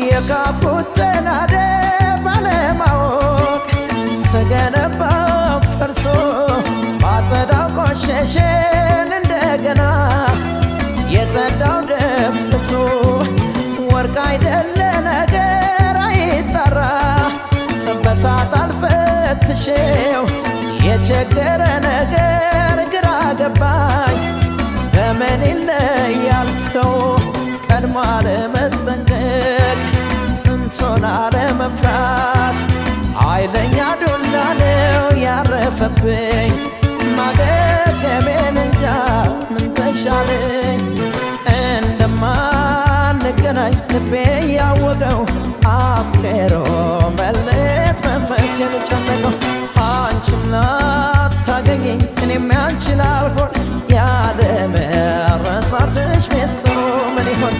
የካቡት ተናደ ባለማወቅ ስገነባ ፈርሶ ባጸዳው ቆሸሸን እንደገና የጸዳው ደፍርሶ ወርቅ አይደለ ነገር አይጣራ በሳት አልፈትሼው የቸገረ ነገር ግራ ገባኝ በምን ይለያል ሰው ቀድሞ አለመጠንቀቅ ጥንቶን አለመፍራት ኃይለኛ ዱላ ነው ያረፈብኝ ማገገሜን እንጃ ምን ተሻለኝ እንደማንገናኝ ልቤ ያወቀው አፍቅሮ መለየት መንፈሴን ጨነቀው አንቺም ላታገኘኝ እኔም ያንቺ ላልሆን ያለ መረሳትሽ ሚስጥሩ ምን ይሆን